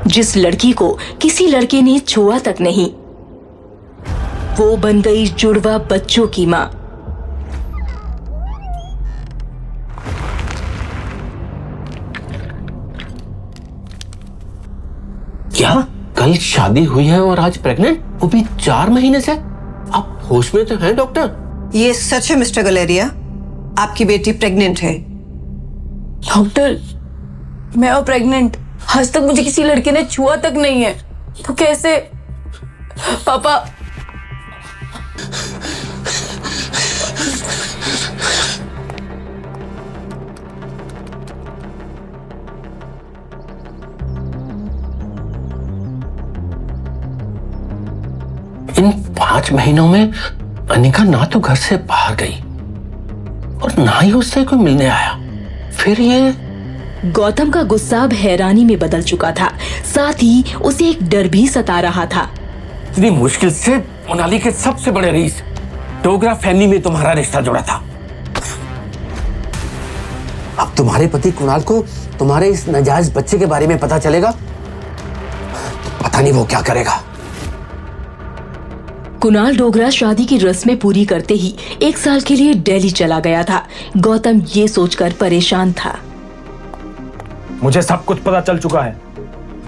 जिस लड़की को किसी लड़के ने छुआ तक नहीं, वो बन गई जुड़वा बच्चों की मां। क्या कल शादी हुई है और आज प्रेग्नेंट, वो भी 4 महीने से? आप होश में तो हैं डॉक्टर? ये सच है मिस्टर गलेरिया, आपकी बेटी प्रेग्नेंट है। डॉक्टर, मैं और प्रेग्नेंट, आज तक मुझे किसी लड़के ने छुआ तक नहीं है, तो कैसे? पापा, इन 5 महीनों में अनिका ना तो घर से बाहर गई और ना ही उससे कोई मिलने आया। फिर ये गौतम का गुस्सा अब हैरानी में बदल चुका था, साथ ही उसे एक डर भी सता रहा था। इतनी मुश्किल से मोनाली के सबसे बड़े रईस डोगरा फैमिली में तुम्हारा रिश्ता जुड़ा था। अब तुम्हारे पति कुणाल को तुम्हारे इस नाजायज बच्चे के बारे में पता चलेगा, पता नहीं वो क्या करेगा। कुणाल डोगरा शादी की रस्में पूरी करते ही 1 साल के लिए दिल्ली चला गया था। गौतम ये सोचकर परेशान था। मुझे सब कुछ पता चल चुका है।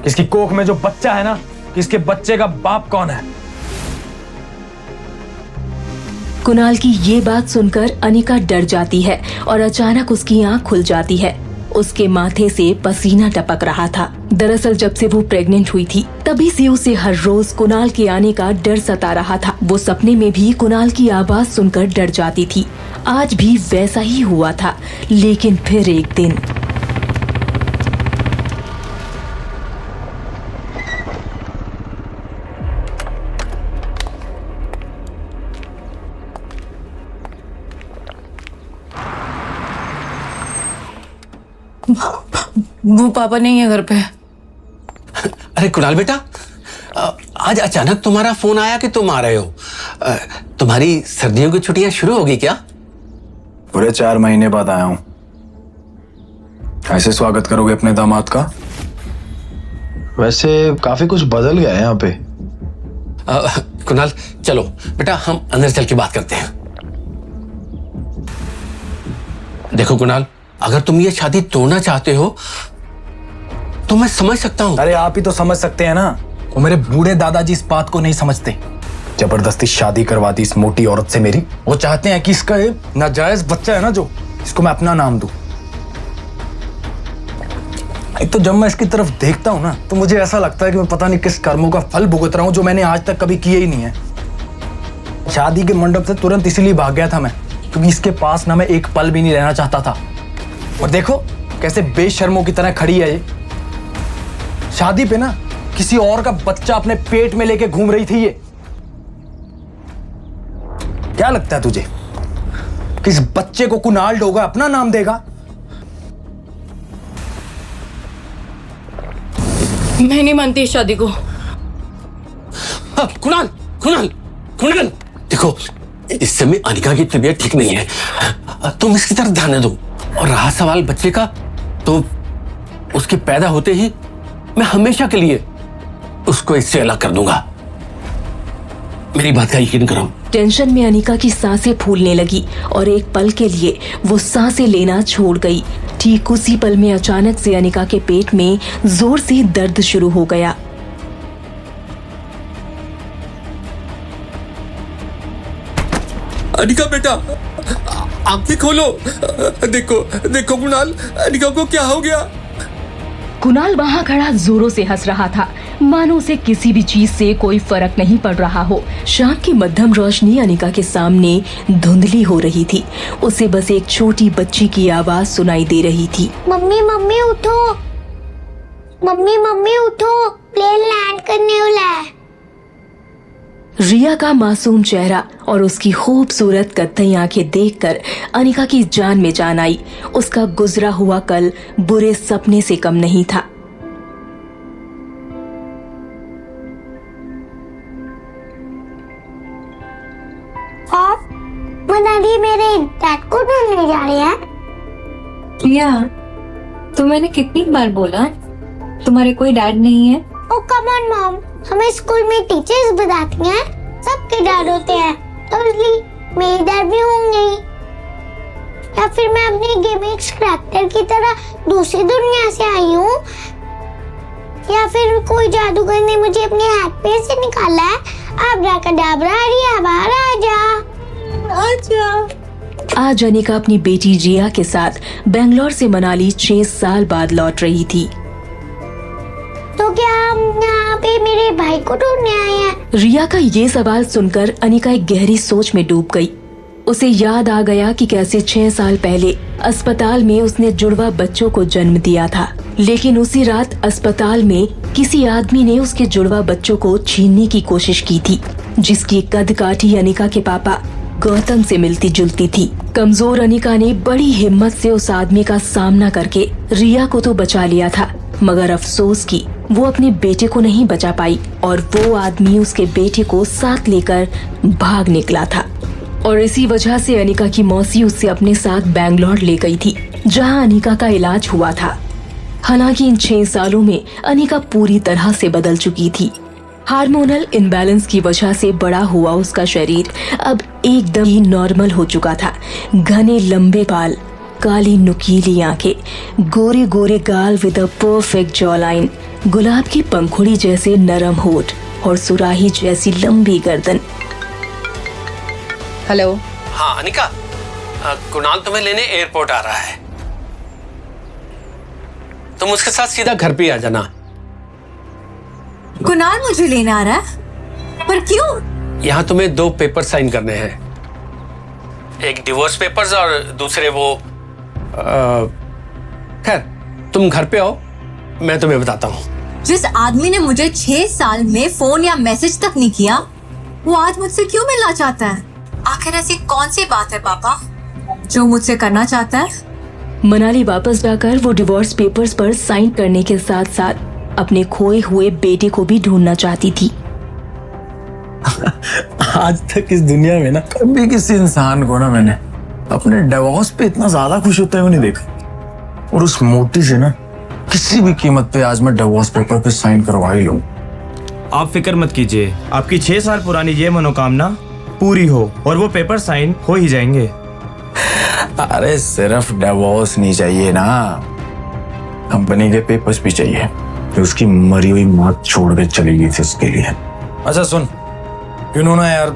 किसकी कोख में जो बच्चा है ना, किसके बच्चे का बाप कौन है। कुणाल की ये बात सुनकर अनिका डर जाती है और अचानक उसकी आंख खुल जाती है। उसके माथे से पसीना टपक रहा था। दरअसल जब से वो प्रेग्नेंट हुई थी, तभी से उसे हर रोज कुणाल के आने का डर सता रहा था। वो सपने में भी कुणाल की आवाज सुनकर डर जाती थी। आज भी वैसा ही हुआ था, लेकिन फिर एक दिन वो पापा नहीं है घर पे। अरे कुणाल बेटा, आज अचानक तुम्हारा फोन आया कि तुम आ रहे हो। तुम्हारी सर्दियों की छुट्टियां शुरू होगी क्या? पूरे 4 महीने बाद आया हूं। कैसे स्वागत करोगे अपने दामाद का? वैसे काफी कुछ बदल गया है यहाँ पे। कुणाल चलो बेटा, हम अंदर चल के बात करते हैं। देखो कुणाल, अगर तुम ये शादी तोड़ना चाहते हो तो मैं समझ सकता हूँ। अरे आप ही तो समझ सकते हैं ना, वो मेरे बूढ़े दादाजी इस बात को नहीं समझते। जबरदस्ती शादी करवा दी इस मोटी औरत से मेरी। वो चाहते हैं कि इसका ये नाजायज बच्चा है ना, जो इसको मैं अपना नाम दूं। एक तो जब मैं इसकी तरफ देखता हूं ना, तो मुझे ऐसा लगता है कि मैं पता नहीं किस कर्मों का फल भुगत रहा हूं जो मैंने आज तक कभी किए ही नहीं है। शादी के मंडप से तुरंत इसीलिए भाग गया था मैं, क्योंकि इसके पास ना मैं एक पल भी नहीं रहना चाहता था। और देखो कैसे बेशर्मों की तरह खड़ी है ये। शादी पे ना किसी और का बच्चा अपने पेट में लेके घूम रही थी ये। क्या लगता है तुझे कि इस बच्चे को कुणाल डोगरा अपना नाम देगा? मैं नहीं मानती इस शादी को। कुणाल कुणाल कुणाल, देखो इस समय अनिका की तबीयत ठीक नहीं है, तुम इसकी तरफ ध्यान न दो। और रहा सवाल बच्चे का, तो उसके पैदा होते ही मैं हमेशा के लिए उसको इससे अलग कर दूंगा। मेरी बात का यकीन करो। टेंशन में अनिका की सांसें फूलने लगी और एक पल के लिए वो सांसें लेना छोड़ गई। ठीक उसी पल में अचानक से अनिका के पेट में जोर से दर्द शुरू हो गया। अनिका बेटा, आंखें खोलो। देखो देखो कुणाल, अनिका को क्या हो गया? कुणाल वहां खड़ा जोरों से हंस रहा था, मानो उसे किसी भी चीज से कोई फर्क नहीं पड़ रहा हो। शाम की मध्यम रोशनी अनिका के सामने धुंधली हो रही थी। उसे बस एक छोटी बच्ची की आवाज सुनाई दे रही थी। मम्मी मम्मी उठो, मम्मी मम्मी उठो, प्लेन लैंड करने वाला है। रिया का मासूम चेहरा और उसकी खूबसूरत कत्थई आंखें देखकर अनिका की जान में जान आई। उसका गुजरा हुआ कल बुरे सपने से कम नहीं था। और मनाली मेरे डैड को ढूंढने जा रही है। रिया, तो मैंने कितनी बार बोला तुम्हारे कोई डैड नहीं है। ओ कम ऑन मॉम, हमें स्कूल में टीचर्स बताती हैं सबके डर होते हैं, तो इसलिए मेरे डर भी होंगे ही। या फिर मैं अपने गिमिक्स करैक्टर की तरह दूसरी दुनिया से आई हूँ, या फिर कोई जादूगर ने मुझे अपने हाथ पे से निकाला है। अब्राकडाब्रा रिया बाहर आजा। आज अनिका अपनी बेटी रिया के साथ बेंगलोर से मनाली 6 साल बाद लौट रही थी। तो क्या हम यहाँ पे मेरे भाई को ढूंढने आए हैं? रिया का ये सवाल सुनकर अनिका एक गहरी सोच में डूब गई। उसे याद आ गया कि कैसे 6 साल पहले अस्पताल में उसने जुड़वा बच्चों को जन्म दिया था, लेकिन उसी रात अस्पताल में किसी आदमी ने उसके जुड़वा बच्चों को छीनने की कोशिश की थी, जिसकी कदकाठी अनिका के पापा गौतम से मिलती जुलती थी। कमजोर अनिका ने बड़ी हिम्मत से उस आदमी का सामना करके रिया को तो बचा लिया था, मगर अफसोस कि वो अपने बेटे को नहीं बचा पाई और वो आदमी उसके बेटे को साथ लेकर भाग निकला था। और इसी वजह से अनिका की मौसी उसे अपने साथ बैंगलोर ले गई थी, जहां अनिका का इलाज हुआ था। हालांकि इन 6 सालों में अनिका पूरी तरह से बदल चुकी थी। हार्मोनल इम्बैलेंस की वजह से बड़ा हुआ उसका शरीर अब एकदम ही नॉर्मल हो चुका था। घने लंबे बाल, काली नुकीली आंखें, गोरे गोरे गाल with a perfect jawline, गुलाब की पंखुड़ी जैसे नरम होठ और सुराही जैसी लंबी गर्दन। हेलो। हाँ अनिका, कुणाल तुम्हें लेने एयरपोर्ट आ रहा है, तुम उसके साथ सीधा घर पे आ जाना। कुणाल मुझे लेने आ रहा है? पर क्यों? यहाँ तुम्हें 2 पेपर साइन करने हैं, एक डिवोर्स पेपर्स और दूसरे वो खैर तुम घर पे आओ, मैं तुम्हें बताता हूँ। जिस आदमी ने मुझे 6 साल में फोन या मैसेज तक नहीं किया, वो आज मुझसे क्यों मिलना चाहता है? आखिर ऐसी कौन सी बात है पापा जो मुझसे करना चाहता है? मनाली वापस जाकर वो डिवोर्स पेपर्स पर साइन करने के साथ साथ अपने खोए हुए बेटे को भी ढूंढना चाहती थी। आज तक इस दुनिया में ना कभी किसी इंसान को ना मैंने अपने डिवोर्स पे इतना ज्यादा खुश होते हुए नहीं देखा। और उस मोटी से ना किसी भी कीमत पे आज मैं डिवोर्स पेपर पे साइन करवा ही लूं। आप फिक्र मत कीजिए, आपकी 6 साल पुरानी ये मनोकामना पूरी हो और वो पेपर साइन हो ही जाएंगे। अरे सिर्फ डिवोर्स नहीं चाहिए ना, कंपनी के पेपर्स भी चाहिए जो उसकी मरी हुई मौत छोड़ के चली गई थी उसके लिए। अच्छा सुन, क्यों ना यार,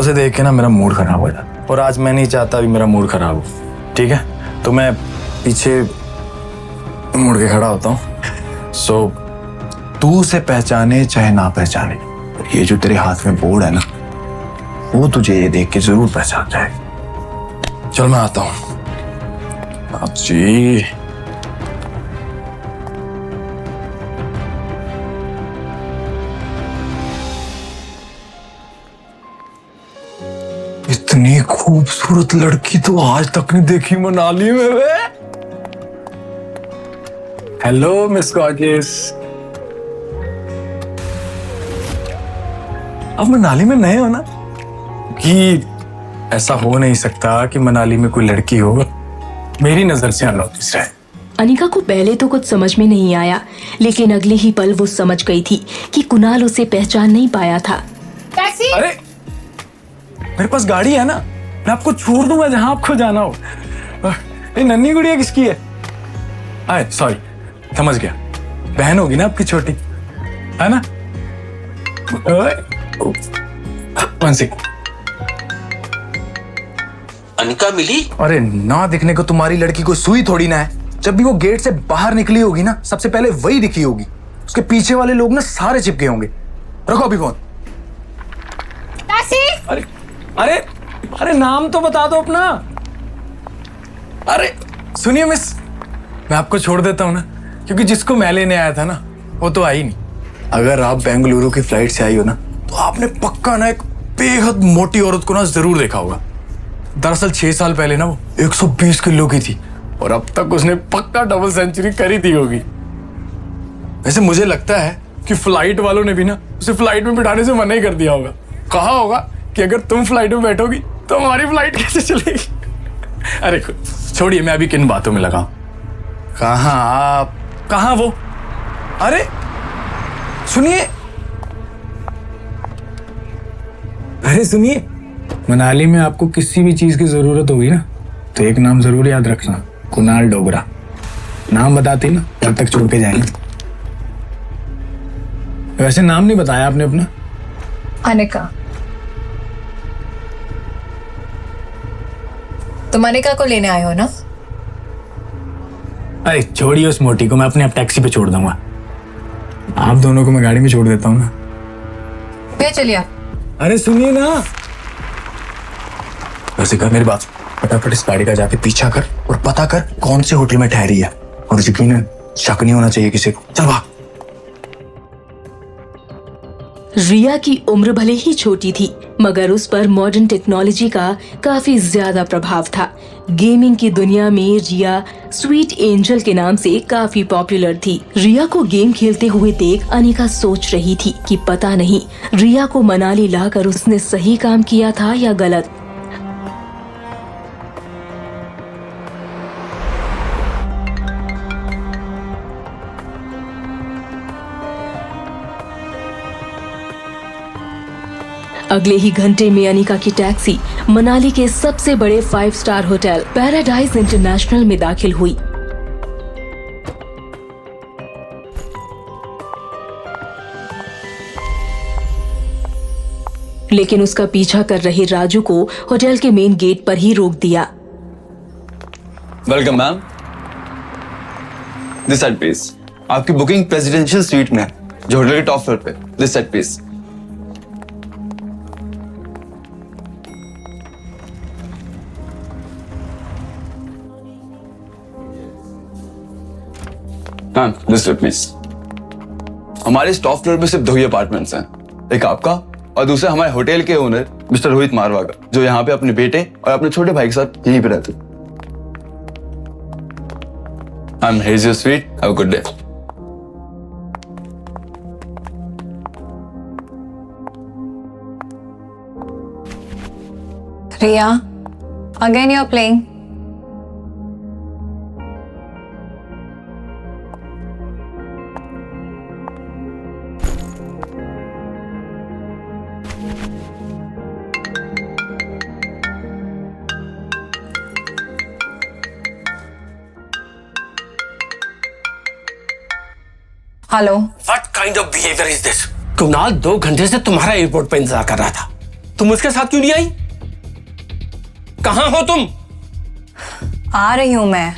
उसे देख के ना मेरा मूड खराब हो जाता, और आज मैं नहीं चाहता भी मेरा मूड खराब हो। ठीक है, तो मैं पीछे मुड़ के खड़ा होता हूँ। सो तू उसे पहचाने चाहे ना पहचाने, ये जो तेरे हाथ में बोर्ड है ना, वो तुझे ये देख के जरूर पहचान जाएगा। चल मैं आता हूँ। आप जी इतनी खूबसूरत लड़की तो आज तक नहीं देखी मनाली में वे। हेलो मिस गॉर्जियस, आप मनाली में नए हो ना? कि ऐसा हो नहीं सकता कि मनाली में कोई लड़की हो मेरी नजर से अननोटिस रहे। अनिका को पहले तो कुछ समझ में नहीं आया, लेकिन अगले ही पल वो समझ गई थी कि कुणाल उसे पहचान नहीं पाया था। टैक्सी? अरे मेरे पास गाड़ी है ना, मैं आपको छोड़ दूंगा जहां आपको जाना हो। ये नन्ही गुड़िया किसकी है? आए सॉरी, समझ गया, बहन होगी ना आपकी छोटी, है ना? अनिका मिली? अरे ना दिखने को तुम्हारी लड़की को सुई थोड़ी ना है। जब भी वो गेट से बाहर निकली होगी ना, सबसे पहले वही दिखी होगी। उसके पीछे वाले लोग ना सारे चिपके होंगे। रखो अभी फोन। अरे अरे अरे नाम तो बता दो अपना। अरे सुनिए मिस, मैं आपको छोड़ देता हूँ ना, क्योंकि जिसको मैं लेने आया था ना वो तो आई नहीं। अगर आप बेंगलुरु की फ्लाइट से आई हो ना, तो आपने पक्का ना एक बेहद मोटी औरत को ना जरूर देखा होगा। दरअसल 6 साल पहले ना वो 120 किलो की थी और अब तक उसने पक्का डबल सेंचुरी करी थी होगी। वैसे मुझे लगता है कि फ्लाइट वालों ने भी ना उसे फ्लाइट में बिठाने से मना ही कर दिया होगा। कहा होगा कि अगर तुम फ्लाइट में बैठोगी तो हमारी फ्लाइट कैसे चलेगी। अरे छोड़िए, मैं अभी किन बातों में लगा। कहाँ आप, कहाँ वो? अरे सुनिए, अरे सुनिए, मनाली में आपको किसी भी चीज की जरूरत होगी ना तो एक नाम जरूर याद रखना, कुणाल डोगरा। नाम बताते ना जब तक छोड़ के जाएंगे। वैसे नाम नहीं बताया आपने अपना। अनिका। तुम अनिका को लेने आए हो ना? अरे छोड़िए उस मोटी को, मैं अपने आप टैक्सी पे छोड़ दूंगा। आप दोनों को मैं गाड़ी में छोड़ देता हूँ ना। क्या चलिए आप। अरे सुनिए ना, वैसे कर मेरी बात, फटाफट इस गाड़ी का जाके पीछा कर और पता कर कौन से होटल में ठहरी है, और यकीनन शक नहीं होना चाहिए किसी को। चल भाग। रिया की उम्र भले ही छोटी थी मगर उस पर मॉडर्न टेक्नोलॉजी का काफी ज्यादा प्रभाव था। गेमिंग की दुनिया में रिया स्वीट एंजल के नाम से काफी पॉपुलर थी। रिया को गेम खेलते हुए देख अनिका सोच रही थी कि पता नहीं रिया को मनाली लाकर उसने सही काम किया था या गलत। अगले ही घंटे में अनिका की टैक्सी मनाली के सबसे बड़े 5 स्टार होटल पैराडाइज इंटरनेशनल में दाखिल हुई। लेकिन उसका पीछा कर रहे राजू को होटल के मेन गेट पर ही रोक दिया। Welcome ma'am, this side please. आपकी बुकिंग प्रेसिडेंशियल स्वीट में है जो होटल के टॉप फ्लोर पे। This side please. Ma'am this way please. हमारे इस टॉप फ्लोर में सिर्फ 2 ही अपार्टमेंट्स हैं, एक आपका और दूसरा हमारे होटल के ओनर मिस्टर रोहित मारवा का, जो यहाँ पे अपने बेटे और अपने छोटे भाई के साथ यहीं पे रहते। Ma'am here is your suite, have a good day. Riya, again you are playing. Hello. What kind of behavior is this? Kunal 2 घंटे से तुम्हारा एयरपोर्ट पे इंतजार कर रहा था, तुम उसके साथ क्यों नहीं आई? कहां हो तुम? आ रही हूं मैं।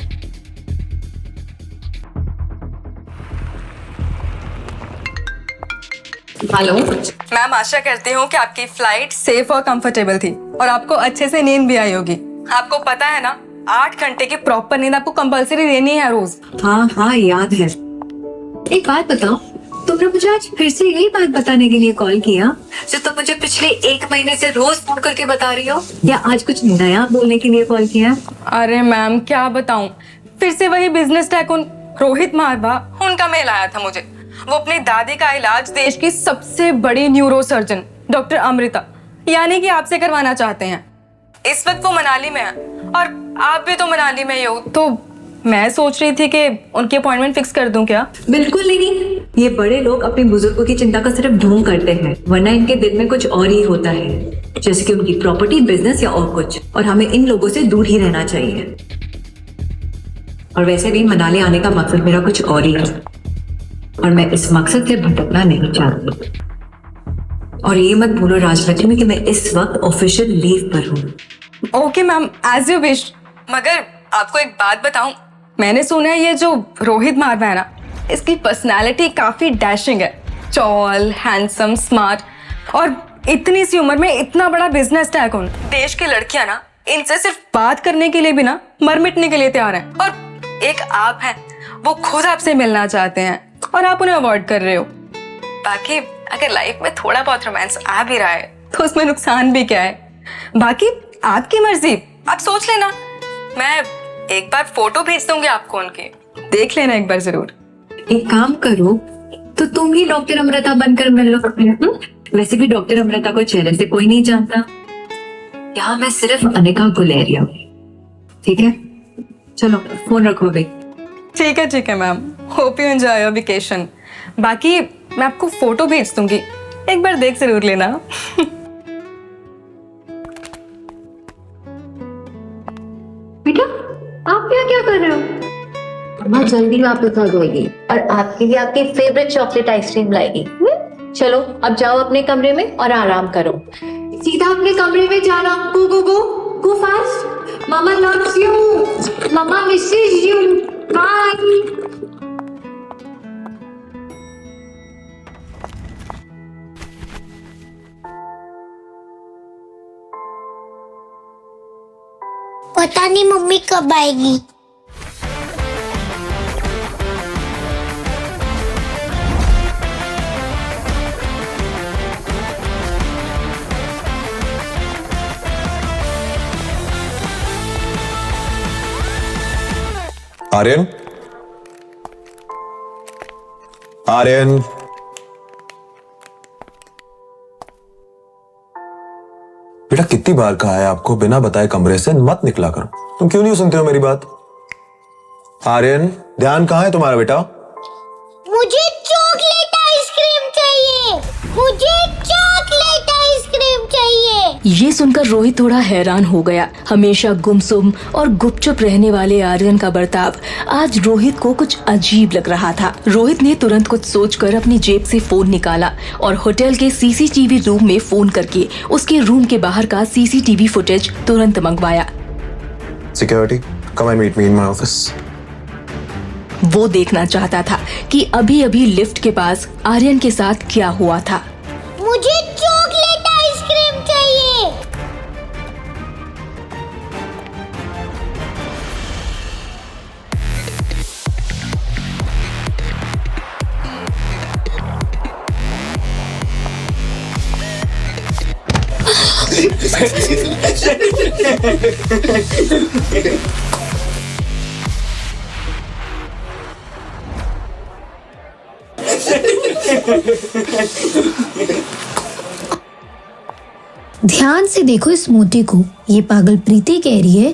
हेलो मैम, आशा करती हूँ कि आपकी फ्लाइट सेफ और कंफर्टेबल थी और आपको अच्छे से नींद भी आई होगी। आपको पता है ना, 8 घंटे की प्रॉपर नींद आपको कंपलसरी लेनी है रोज। हाँ हाँ याद है। एक बात बताओ, तुमने मुझे आज फिर से यही बात बताने के लिए कॉल किया जो तुम मुझे पिछले 1 महीने से रोज फोन करके बता रही हो, या आज कुछ नया बोलने के लिए कॉल किया? अरे मैम क्या बताऊं, फिर से वही बिजनेस टाइकून रोहित मारवा, उनका मेल आया था मुझे। वो अपनी दादी का इलाज देश की सबसे बड़ी न्यूरो सर्जन डॉक्टर अमृता यानी कि आपसे करवाना चाहते हैं। इस वक्त वो मनाली में है और आप भी तो मनाली में ही हो, तो मैं सोच रही थी कि उनकी अपॉइंटमेंट फिक्स कर दूं क्या? बिल्कुल नहीं, ये बड़े लोग अपने बुजुर्गों की चिंता का सिर्फ ढोंग करते हैं, वरना इनके दिल में कुछ और ही होता है, जैसे कि उनकी प्रॉपर्टी, बिजनेस या और कुछ। और हमें इन लोगों से दूर ही रहना चाहिए। और वैसे भी मनाली आने का मकसद मेरा कुछ और ही है और मैं इस मकसद से भटकना नहीं चाहती। और ये मत भूलो राजलक्ष्मी कि मैं इस वक्त ऑफिशियल लीव पर हूँ। Okay ma'am, as you wish. मगर आपको एक बात बताऊं, मैंने सुना है ये जो रोहित मारवा है ना, इसकी पर्सनालिटी काफी डैशिंग है। टॉल, हैंडसम, स्मार्ट और इतनी सी उम्र में इतना बड़ा बिजनेस टाइकून। देश की लड़कियां ना इनसे सिर्फ बात करने के लिए भी ना मर मिटने के लिए तैयार हैं। और एक आप हैं, वो खुद आपसे मिलना चाहते हैं और आप उन्हें अवॉइड कर रहे हो। बाकी अगर लाइफ में थोड़ा बहुत रोमांस आ भी रहा है तो उसमें नुकसान भी क्या है? बाकी आपकी मर्जी, आप सोच लेना। मैं एक बार फोटो भेज दूंगी आपको उनके, देख लेना एक बार जरूर। एक काम करो, तो तुम ही डॉक्टर अमृता बनकर मिल लो। वैसे भी डॉक्टर अमृता को चेहरे से कोई नहीं जानता। यहाँ मैं सिर्फ अनिका गुलेरिया हूँ। ठीक है, चलो फोन रखो भाई। ठीक है ma'am, hope you enjoy your vacation. बाकी मैं आपको फोटो भेज दूंगी, एक बार देख जरूर लेना। बेटा आप यहाँ क्या कर रहे हो? बहुत जल्दी वापस आ जाएगी और आपके लिए आपकी फेवरेट चॉकलेट आइसक्रीम लाएगी। चलो अब जाओ अपने कमरे में और आराम करो। सीधा अपने कमरे में जाना। Go go go go fast. Mama loves you, mama misses you, bye. पता नहीं मम्मी कब आएगी। आर्यन, आर्यन, बेटा कितनी बार कहा है आपको बिना बताए कमरे से मत निकला करो। तुम क्यों नहीं सुनते हो मेरी बात? आर्यन, ध्यान कहाँ है तुम्हारा बेटा? मुझे चॉकलेट आइसक्रीम चाहिए, मुझे चॉकलेट आइसक्रीम चाहिए। ये सुनकर रोहित थोड़ा हैरान हो गया। हमेशा गुमसुम और गुपचुप रहने वाले आर्यन का बर्ताव आज रोहित को कुछ अजीब लग रहा था। रोहित ने तुरंत कुछ सोचकर अपनी जेब से फोन निकाला और होटल के सीसीटीवी रूम में फोन करके उसके रूम के बाहर का सीसीटीवी फुटेज तुरंत मंगवाया। Security, come and meet me in my office. वो देखना चाहता था कि अभी अभी लिफ्ट के पास आर्यन के साथ क्या हुआ था। मुझे चॉकलेट आइसक्रीम चाहिए। ध्यान से देखो इस मोटी को। ये पागल प्रीति कह रही है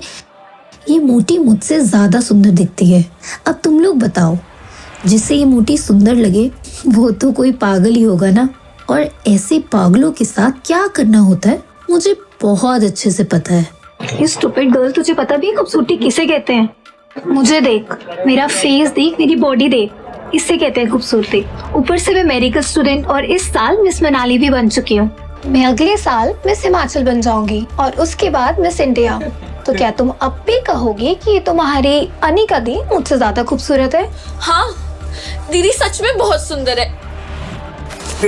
ये मोटी मुझसे ज्यादा सुंदर दिखती है। अब तुम लोग बताओ, जिससे ये मोटी सुंदर लगे वो तो कोई पागल ही होगा ना। और ऐसे पागलों के साथ क्या करना होता है मुझे बहुत अच्छे से पता है। ये स्टूपिड गर्ल, तुझे पता भी है खूबसूरती किसे कहते हैं? मुझे देख, मेरा फेस देख, मेरी बॉडी देख, इससे कहते हैं खूबसूरती। ऊपर से मैं मेडिकल स्टूडेंट और इस साल मिस मनाली भी बन चुकी हूँ। मैं अगले साल मिस हिमाचल बन जाऊंगी और उसके बाद मिस इंडिया। तो क्या तुम अब भी कहोगे कि तुम्हारी अनिका दी मुझसे ज्यादा खूबसूरत है? हाँ दीदी सच में बहुत सुंदर है।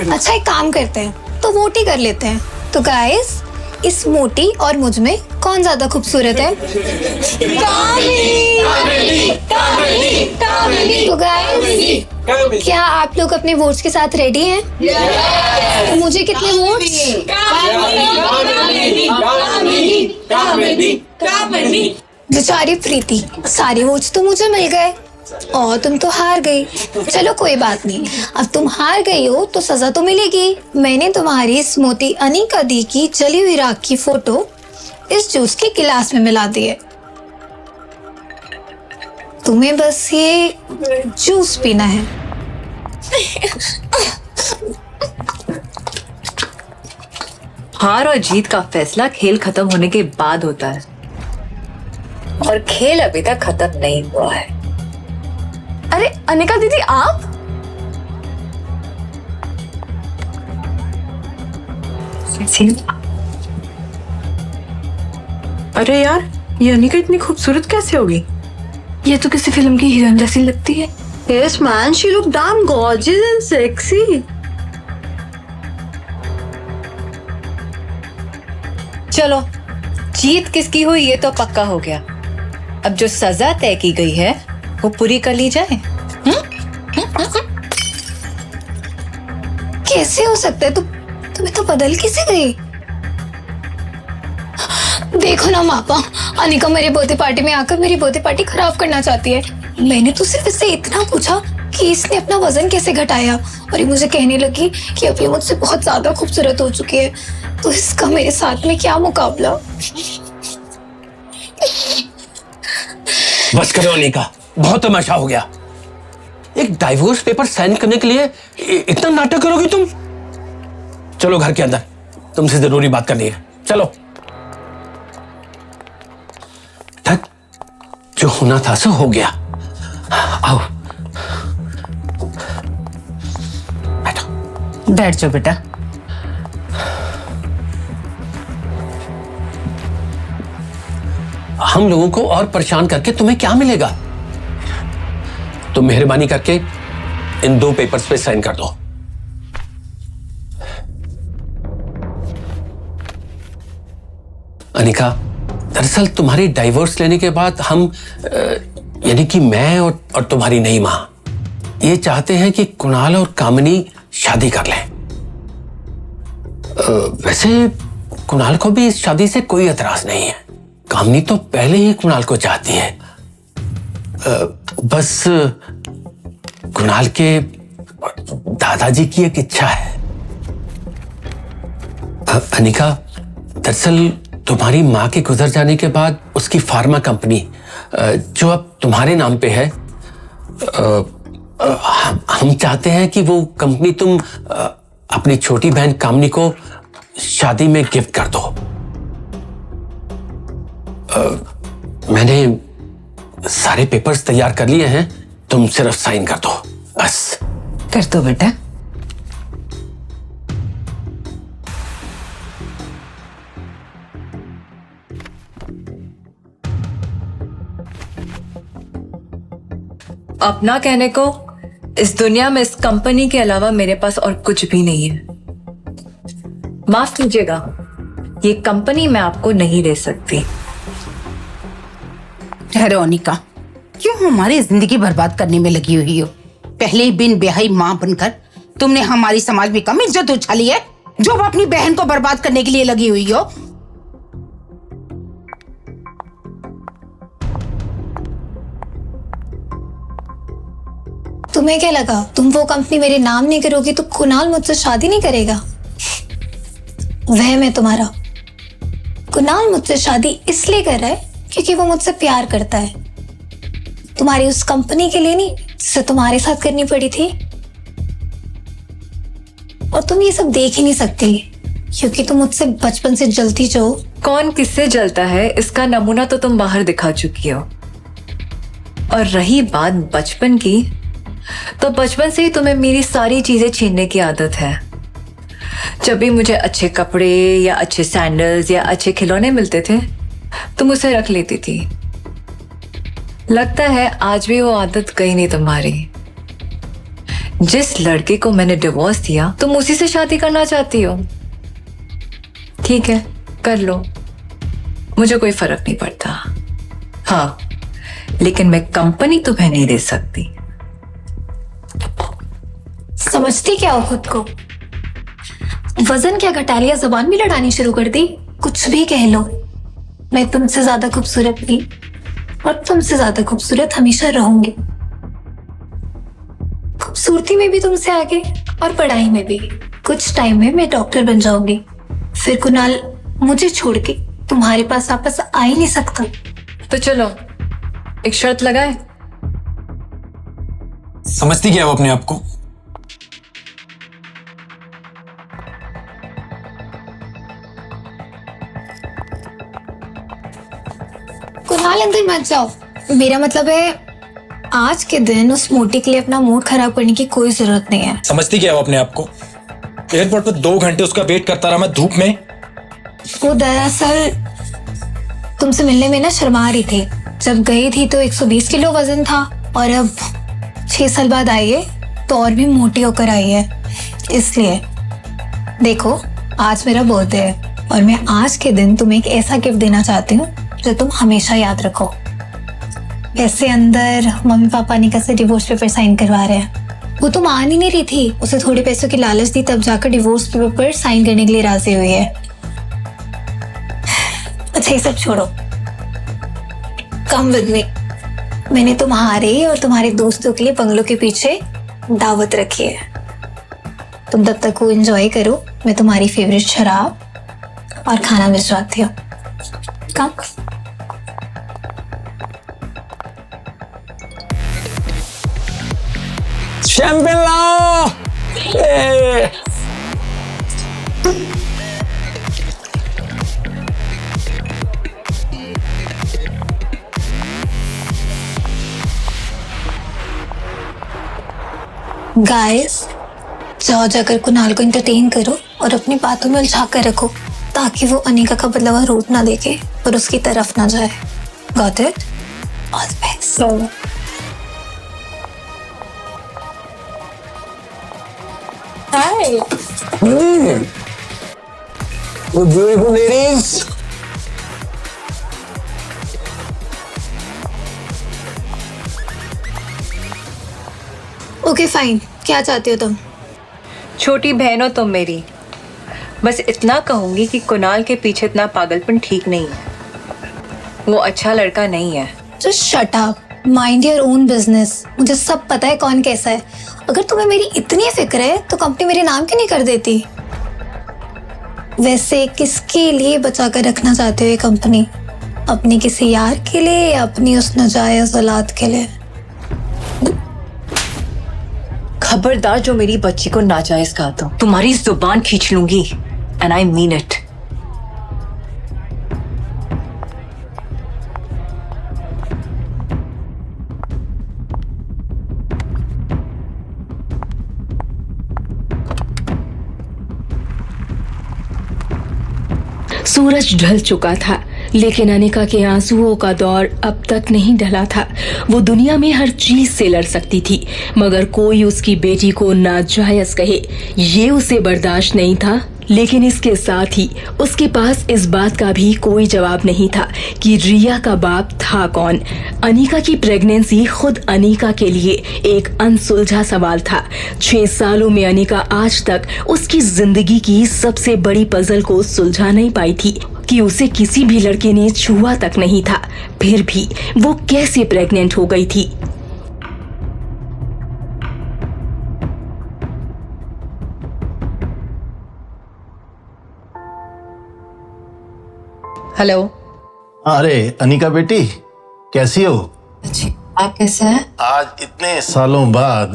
अच्छा एक काम करते हैं, तो वोट ही कर लेते हैं। तो गाइस, इस मोटी और मुझ में कौन ज्यादा खूबसूरत है? तो गाइस, क्या आप लोग अपने वोट्स के साथ रेडी हैं? मुझे कितने वोट्स? बेचारी प्रीति, सारे वोट्स तो मुझे मिल गए और तुम तो हार गई। चलो कोई बात नहीं, अब तुम हार गई हो तो सजा तो मिलेगी। मैंने तुम्हारी इस मोटी अनिका दी की जली हुई राख की फोटो इस जूस के गिलास में मिला दी है। तुम्हें बस ये जूस पीना है। हार और जीत का फैसला खेल खत्म होने के बाद होता है और खेल अभी तक खत्म नहीं हुआ है। अरे अनिका दीदी, आप? अरे यार, ये अनिका इतनी खूबसूरत कैसे होगी? ये तो किसी फिल्म की हीरोइन जैसी लगती है। Yes man, she look damn gorgeous and sexy. चलो, जीत किसकी हुई ये तो पक्का हो गया। अब जो सजा तय की गई है वो पूरी कर ली जाए। कैसे हो सकता है? तुम्हें तो बदल कैसे गई? देखो ना मापा, अनिका मेरे बर्थडे पार्टी में आकर मेरी बर्थडे पार्टी खराब करना चाहती है। मैंने तो सिर्फ इससे इतना पूछा कि इसने अपना वजन कैसे घटाया और ये मुझे कहने लगी कि अब ये मुझसे बहुत ज्यादा खूबसूरत हो चुकी है। तो इसका मेरे साथ में क्या मुकाबला। बस करो अनिका, बहुत तमाशा हो गया। एक डाइवोर्स पेपर साइन करने के लिए इतना नाटक करोगी तुम? चलो घर के अंदर, तुमसे जरूरी बात करनी है। चलो। तक जो होना था सो हो गया। आओ बैठ जाओ बेटा। हम लोगों को और परेशान करके तुम्हें क्या मिलेगा? तो मेहरबानी करके इन 2 पेपर्स पे साइन कर दो। अनिका, दरअसल तुम्हारी डाइवोर्स लेने के बाद हम यानी कि मैं और तुम्हारी नई मां ये चाहते हैं कि कुणाल और कामिनी शादी कर लें। वैसे कुणाल को भी इस शादी से कोई एतराज नहीं है। कामिनी तो पहले ही कुणाल को चाहती है। बस कुणाल के दादाजी की एक इच्छा है। अनिका, दरअसल तुम्हारी मां के गुजर जाने के बाद उसकी फार्मा कंपनी जो अब तुम्हारे नाम पे है, हम चाहते हैं कि वो कंपनी तुम अपनी छोटी बहन कामनी को शादी में गिफ्ट कर दो। मैंने सारे पेपर्स तैयार कर लिए हैं, तुम सिर्फ साइन कर दो बस। कर दो बेटा। अपना कहने को इस दुनिया में इस कंपनी के अलावा मेरे पास और कुछ भी नहीं है। माफ कीजिएगा, ये कंपनी मैं आपको नहीं दे सकती। ठहरो अनिका, क्यों हमारी जिंदगी बर्बाद करने में लगी हुई हो? पहले ही बिन ब्याही माँ बनकर तुमने हमारी समाज में कम इज्जत उछाली है, जो अब अपनी बहन को बर्बाद करने के लिए लगी हुई हो। तुम्हें क्या लगा तुम वो कंपनी मेरे नाम नहीं करोगी तो कुणाल मुझसे शादी नहीं करेगा? वह मैं तुम्हारा। कुणाल मुझसे शादी इसलिए कर रहा है क्योंकि वो मुझसे प्यार करता है। तुम्हारी उस कंपनी के लिए नहीं जिसे तुम्हारे साथ करनी पड़ी थी। और तुम ये सब देख ही नहीं सकती क्योंकि तुम मुझसे बचपन से जलती जो। कौन किससे जलता है इसका नमूना तो तुम बाहर दिखा चुकी हो। और रही बात बचपन की, तो बचपन से ही तुम्हें मेरी सारी चीजें छीनने की आदत है। जब भी मुझे अच्छे कपड़े या अच्छे सैंडल्स या अच्छे खिलौने मिलते थे, तुम उसे रख लेती थी। लगता है आज भी वो आदत गई नहीं तुम्हारी। जिस लड़के को मैंने डिवोर्स दिया, तुम उसी से शादी करना चाहती हो। ठीक है, कर लो, मुझे कोई फर्क नहीं पड़ता। हाँ, लेकिन मैं कंपनी तुम्हें नहीं दे सकती। समझती क्या हो खुद को? वजन क्या घटा लिया, जुबान भी लड़ानी शुरू कर दी। कुछ भी कह लो, मैं तुमसे ज्यादा खूबसूरत थी और तुमसे ज्यादा खूबसूरत हमेशा रहूंगी। खूबसूरती में भी तुमसे आगे और पढ़ाई में भी। कुछ टाइम में मैं डॉक्टर बन जाऊंगी। फिर कुणाल मुझे छोड़ के तुम्हारे पास वापस आ ही नहीं सकता। तो चलो एक शर्त लगाए। समझती क्या हो अपने आप को? कुणाल अंदर मत जाओ। मेरा मतलब है आज के दिन उस मोटी के लिए अपना मूड खराब करने की कोई जरूरत नहीं है। समझती क्या हो अपने आप को? एयरपोर्ट पर 2 घंटे उसका वेट करता रहा मैं धूप में। वो दरअसल तुमसे मिलने में ना शर्मा रही थी। जब गई थी तो 120 किलो वजन था और अब 6 साल बाद आई है तो और भी मोटी होकर आई है। इसलिए देखो, आज मेरा बर्थडे है और मैं आज के दिन तुम्हें एक ऐसा गिफ्ट देना चाहती हूँ जो तुम हमेशा याद रखो। वैसे अंदर मम्मी पापा अनिका से डिवोर्स पेपर साइन करवा रहे हैं। वो तो मान ही नहीं रही थी। उसे थोड़े पैसों की लालच दी, तब जाकर डिवोर्स पेपर साइन करने के लिए राजी हुई है। अच्छा, ये सब छोड़ो, कम विद मी। मैंने तुम्हारे और तुम्हारे दोस्तों के लिए बंगलों के पीछे दावत रखी है। तुम तब तक वो एंजॉय करो, मैं तुम्हारी फेवरेट शराब और खाना भिजवाती हूँ। कम। शैंपेन लाओ। गाइस, जाओ जाकर कुणाल को एंटरटेन करो और अपनी बातों में उलझा कर रखो ताकि वो अनिका का बदला रूट ना देखे और उसकी तरफ ना जाए। Got it? All the best. Hi. Beautiful ladies. Okay fine, क्या चाहती हो तुम? छोटी बहन हो तुम मेरी। बस इतना कहूंगी कि कुणाल के पीछे इतना पागलपन ठीक नहीं है। वो अच्छा लड़का नहीं है। Just shut up, mind your own business. मुझे सब पता है कौन कैसा है। अगर तुम्हें मेरी इतनी फिक्र है तो कंपनी मेरे नाम क्यों नहीं कर देती? वैसे किसके लिए बचा कर रखना चाहते हो ये कंपनी? अपने किसी यार के लिए या अपनी उस नाजायज औलाद के लिए? खबरदार जो मेरी बच्ची को नाजायज कहा तो तुम्हारी जुबान खींच लूंगी। And I mean it. सूरज ढल चुका था, लेकिन अनिका के आंसुओं का दौर अब तक नहीं ढला था। वो दुनिया में हर चीज से लड़ सकती थी, मगर कोई उसकी बेटी को नाजायज कहे ये उसे बर्दाश्त नहीं था। लेकिन इसके साथ ही उसके पास इस बात का भी कोई जवाब नहीं था कि रिया का बाप था कौन। अनिका की प्रेगनेंसी खुद अनिका के लिए एक अनसुलझा सवाल था। 6 सालों में अनिका आज तक उसकी जिंदगी की सबसे बड़ी पजल को सुलझा नहीं पाई थी कि उसे किसी भी लड़के ने छुआ तक नहीं था। फिर भी वो कैसे प्रेग्नेंट हो गई थी? हेलो। अरे अनिका बेटी, कैसी हो? अच्छी, आप कैसे हैं? आज इतने सालों बाद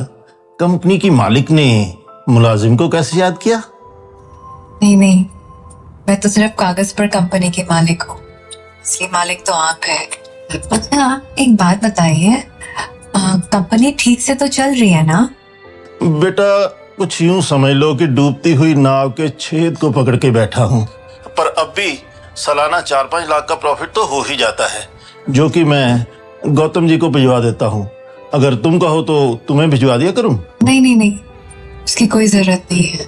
कंपनी की मालिक ने मुलाजिम को कैसे याद किया? नहीं, मैं तो सिर्फ कागज पर कंपनी के मालिक हूँ, असली मालिक तो आप है। अच्छा, एक बात बताइए, कंपनी ठीक से तो चल रही है ना? बेटा कुछ यूं समझ लो कि डूबती हुई नाव के छेद को पकड़ के बैठा हूँ, पर अब भी सालाना 4-5 लाख का प्रॉफिट तो हो ही जाता है, जो कि मैं गौतम जी को भिजवा देता हूँ। अगर तुम कहो तो तुम्हें भिजवा दिया करूँ? नहीं, उसकी कोई जरूरत नहीं है।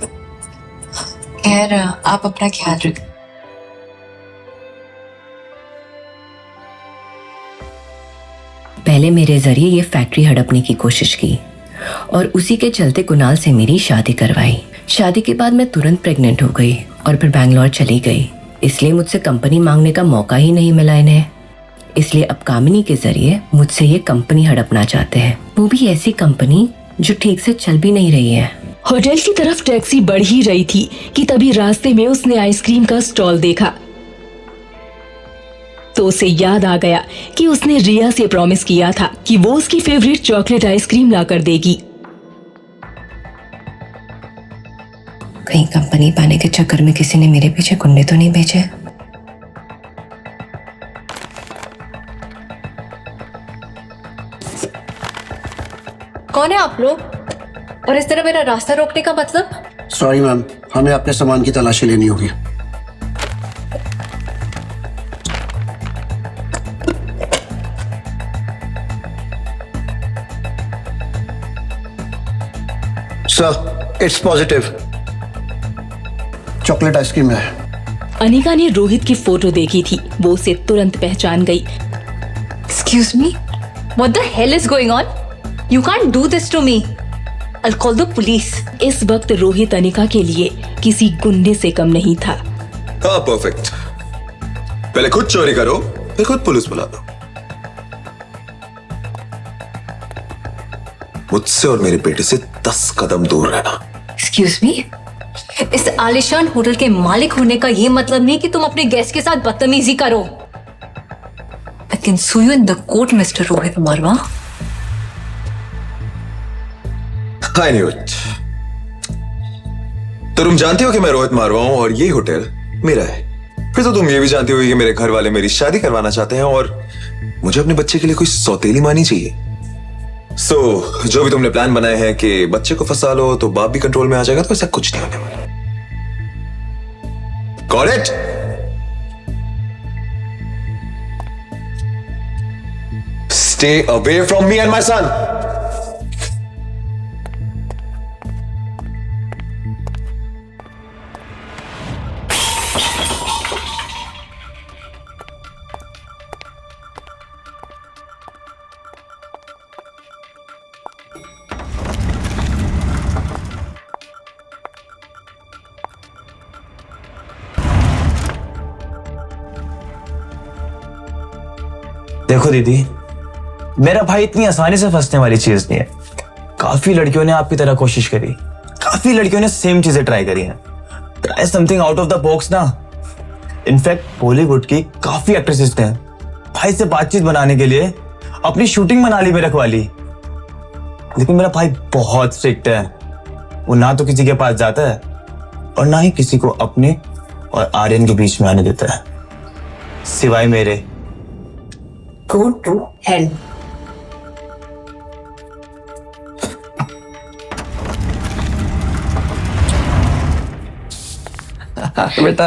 खैर, आप अपना ख्याल रखें। पहले मेरे जरिए ये फैक्ट्री हड़पने की कोशिश की और उसी के चलते कुणाल से मेरी शादी करवाई। शादी के बाद मैं तुरंत प्रेग्नेंट हो गई और फिर बैंगलोर चली गई। इसलिए मुझसे कंपनी मांगने का मौका ही नहीं मिला इन्हें। इसलिए अब कामिनी के जरिए मुझसे ये कंपनी हड़पना चाहते हैं, वो भी ऐसी कंपनी जो ठीक से चल भी नहीं रही है। होटल की तरफ टैक्सी बढ़ ही रही थी कि तभी रास्ते में उसने आइसक्रीम का स्टॉल देखा तो उसे याद आ गया कि उसने रिया से प्रॉमिस किया था कि वो उसकी फेवरेट चॉकलेट आइसक्रीम लाकर देगी। कहीं कंपनी पाने के चक्कर में किसी ने मेरे पीछे गुंडे तो नहीं भेजे? कौन है आप लोग और इस तरह मेरा रास्ता रोकने का मतलब? सॉरी मैम, हमें अपने सामान की तलाशी लेनी होगी। Sir, it's positive. Chocolate ice cream है। अनिका ने रोहित की फोटो देखी थी, वो उसे तुरंत पहचान गई। Excuse me? What the hell is going on? You can't do this to me. I'll call the police. इस वक्त रोहित अनिका के लिए किसी गुंडे से कम नहीं था। हाँ, परफेक्ट। पहले खुद चोरी करो, फिर खुद पुलिस बुला दो। मुझसे और मेरे बेटे से 10 कदम दूर रहना। Excuse me? इस आलिशान होटल के मालिक होने का ये मतलब नहीं कि तुम अपने गेस्ट के साथ बदतमीजी करो। I can sue you in the court, Mr. Rohit Marwa. I knew it. तो तुम जानती हो कि मैं रोहित मारवा हूं और ये होटल मेरा है। फिर तो तुम ये भी जानती हो कि मेरे घर वाले मेरी शादी करवाना चाहते हैं और मुझे अपने बच्चे के लिए कोई सौतेली मानी चाहिए। सो जो भी तुमने प्लान बनाए हैं कि बच्चे को फंसा लो तो बाप भी कंट्रोल में आ जाएगा, तो ऐसा कुछ नहीं होने वाला। Got it? Stay away from me and my son. देखो दीदी, मेरा भाई इतनी आसानी से फंसने वाली चीज नहीं है। काफी लड़कियों ने आपकी तरह कोशिश करी, काफी लड़कियों ने सेम चीजें ट्राई करी हैं। Try something out of the box ना। इनफैक्ट बॉलीवुड की काफी एक्ट्रेसेस ने भाई से बातचीत बनाने के लिए अपनी शूटिंग मनाली में रखवा ली, लेकिन मेरा भाई बहुत स्ट्रिक्ट है। वो ना तो किसी के पास जाता है और ना ही किसी को अपने और आर्यन के बीच में आने देता है, सिवाय मेरे। Go to hell. बेटा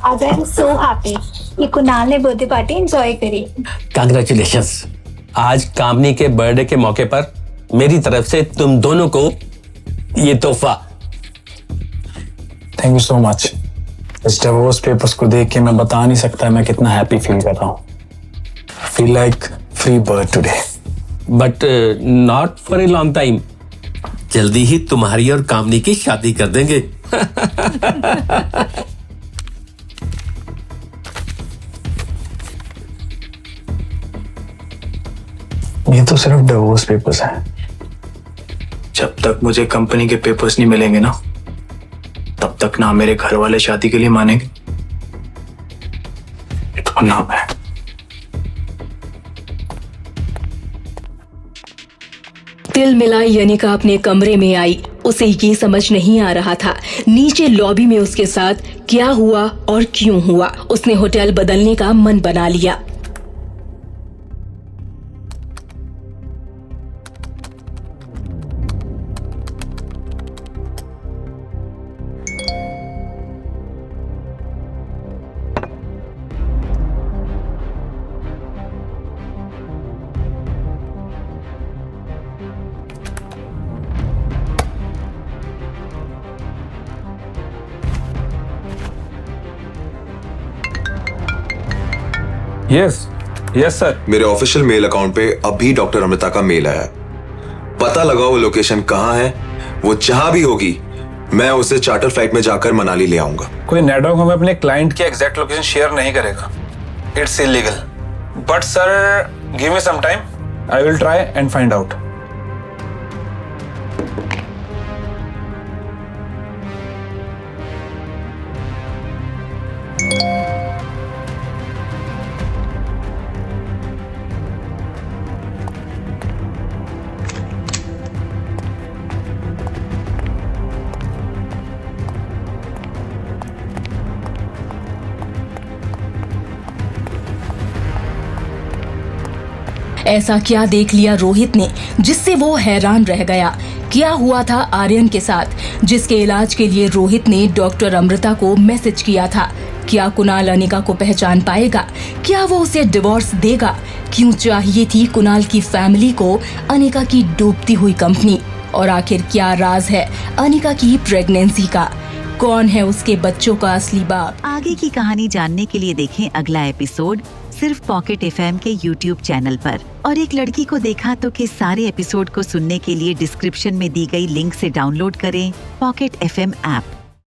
आज आई एम सो हैप्पी। ये कुणाल ने बर्थडे पार्टी एंजॉय करी। कांग्रेचुलेशंस। आज कामनी के बर्थडे के मौके पर मेरी तरफ से तुम दोनों को ये तोहफा। Thank you so much. इस डिवोर्स पेपर्स को देख के मैं बता नहीं सकता मैं कितना हैप्पी फील कर रहा हूँ। Feel like free bird today. But not for a long time. जल्दी ही तुम्हारी और कामनी की शादी कर देंगे। ये तो सिर्फ डिवोर्स पेपर्स हैं। जब तक मुझे कंपनी के पेपर्स नहीं मिलेंगे ना, तब तक ना मेरे घर वाले शादी के लिए मानेंगे, तो ना मैं। तिल मिलाई यनिका अपने कमरे में आई। उसे ये समझ नहीं आ रहा था नीचे लॉबी में उसके साथ क्या हुआ और क्यों हुआ। उसने होटल बदलने का मन बना लिया। Yes sir. मेरे ऑफिशियल मेल अकाउंट पे अभी डॉक्टर अमृता का मेल आया। पता लगाओ वो लोकेशन कहाँ है। वो जहां भी होगी मैं उसे चार्टर फ्लाइट में जाकर मनाली ले आऊंगा। कोई नेटवर्क हमें अपने क्लाइंट की एग्जैक्ट लोकेशन शेयर नहीं करेगा। It's illegal. But sir give me some time, I will try and find out. ऐसा क्या देख लिया रोहित ने जिससे वो हैरान रह गया। क्या हुआ था आर्यन के साथ जिसके इलाज के लिए रोहित ने डॉक्टर अमृता को मैसेज किया था। क्या कुणाल अनिका को पहचान पाएगा? क्या वो उसे डिवोर्स देगा? क्यों चाहिए थी कुणाल की फैमिली को अनिका की डूबती हुई कंपनी? और आखिर क्या राज है अनिका की प्रेगनेंसी का? कौन है उसके बच्चों का असली बाप? आगे की कहानी जानने के लिए देखें अगला एपिसोड सिर्फ पॉकेट एफएम के यूट्यूब चैनल पर। और एक लड़की को देखा तो के सारे एपिसोड को सुनने के लिए डिस्क्रिप्शन में दी गई लिंक से डाउनलोड करें पॉकेट एफएम ऐप।